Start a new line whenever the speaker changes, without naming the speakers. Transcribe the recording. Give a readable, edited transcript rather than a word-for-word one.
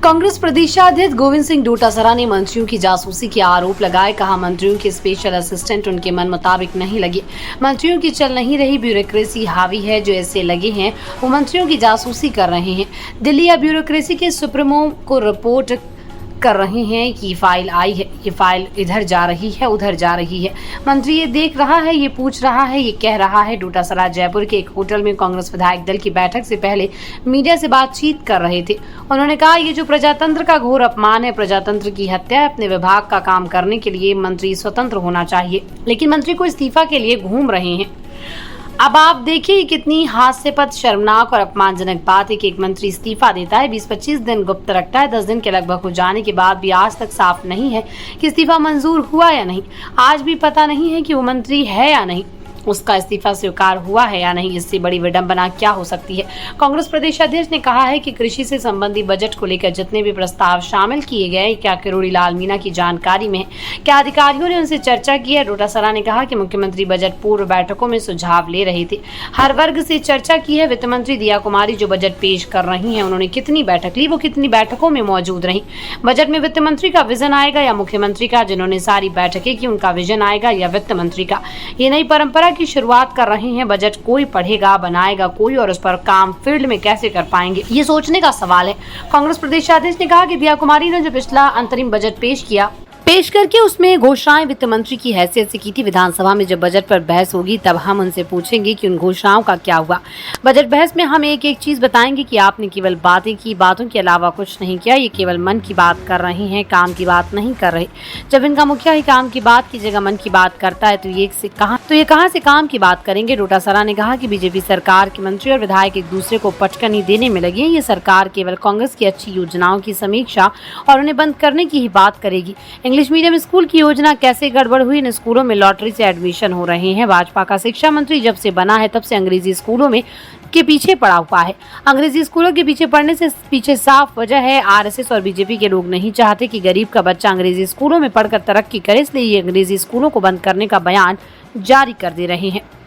कांग्रेस प्रदेशाध्यक्ष गोविंद सिंह डोटासरा ने मंत्रियों की जासूसी के आरोप लगाए। कहा, मंत्रियों के स्पेशल असिस्टेंट उनके मन मुताबिक नहीं लगे। मंत्रियों की चल नहीं रही ब्यूरोक्रेसी हावी है। जो ऐसे लगे हैं वो मंत्रियों की जासूसी कर रहे हैं। दिल्ली या ब्यूरोक्रेसी के सुप्रीमो को रिपोर्ट कर रहे हैं कि फाइल आई है, ये फाइल इधर जा रही है, उधर जा रही है। मंत्री ये देख रहा है, ये पूछ रहा है, ये कह रहा है। डोटासरा जयपुर के एक होटल में कांग्रेस विधायक दल की बैठक से पहले मीडिया से बातचीत कर रहे थे। उन्होंने कहा, ये जो प्रजातंत्र का घोर अपमान है, प्रजातंत्र की हत्या है। अपने विभाग का काम करने के लिए मंत्री स्वतंत्र होना चाहिए, लेकिन मंत्री को इस्तीफा के लिए घूम रहे हैं। अब आप देखिए कितनी हास्यास्पद, शर्मनाक और अपमानजनक बात है कि एक मंत्री इस्तीफा देता है, 20-25 दिन गुप्त रखता है, 10 दिन के लगभग हो जाने के बाद भी आज तक साफ नहीं है कि इस्तीफा मंजूर हुआ या नहीं। आज भी पता नहीं है कि वो मंत्री है या नहीं, उसका इस्तीफा स्वीकार हुआ है या नहीं। इससे बड़ी विडंबना क्या हो सकती है। कांग्रेस प्रदेश अध्यक्ष ने कहा है कि कृषि से संबंधित बजट को लेकर जितने भी प्रस्ताव शामिल किए गए, क्या किरोड़ी लाल मीणा की जानकारी में है, क्या अधिकारियों ने उनसे चर्चा की है। डोटासरा ने कहा कि मुख्यमंत्री बजट पूर्व बैठकों में सुझाव ले रहे थे, हर वर्ग से चर्चा की है। वित्त मंत्री दिया कुमारी जो बजट पेश कर रही है, उन्होंने कितनी बैठक ली, वो कितनी बैठकों में मौजूद रही। बजट में वित्त मंत्री का विजन आएगा या मुख्यमंत्री का, जिन्होंने सारी बैठकें की, उनका विजन आएगा या वित्त मंत्री का। ये नई परंपरा की शुरुआत कर रहे हैं। बजट कोई पढ़ेगा, बनाएगा कोई, और उस पर काम फील्ड में कैसे कर पाएंगे, ये सोचने का सवाल है। कांग्रेस प्रदेशाध्यक्ष ने कहा कि दिया कुमारी ने जो पिछला अंतरिम बजट पेश करके उसमें घोषणाएं वित्त मंत्री की हैसियत से की थी। विधानसभा में जब बजट पर बहस होगी तब हम उनसे पूछेंगे कि उन घोषणाओं का क्या हुआ। बजट बहस में हम एक एक चीज बताएंगे कि आपने केवल बातें की, बातों के अलावा कुछ नहीं किया। ये केवल मन की बात कर रहे हैं, काम की बात नहीं कर रहे। जब इनका मुखिया ही काम की बात की जगह मन की बात करता है तो ये कहाँ से काम की बात करेंगे। डोटासरा ने कहा कि बीजेपी सरकार के मंत्री और विधायक एक दूसरे को पटकनी देने में लगे हैं। ये सरकार केवल कांग्रेस की अच्छी योजनाओं की समीक्षा और उन्हें बंद करने की ही बात करेगी। इंग्लिश मीडियम स्कूल की योजना कैसे गड़बड़ हुई। इन स्कूलों में लॉटरी से एडमिशन हो रहे हैं। भाजपा का शिक्षा मंत्री जब से बना है तब से अंग्रेजी स्कूलों में के पीछे पड़ा हुआ है। अंग्रेजी स्कूलों के पीछे पड़ने से पीछे साफ वजह है, आरएसएस और बीजेपी के लोग नहीं चाहते कि गरीब का बच्चा अंग्रेजी स्कूलों में पढ़कर तरक्की करे, इसलिए ये अंग्रेजी स्कूलों को बंद करने का बयान जारी कर दे रहे हैं।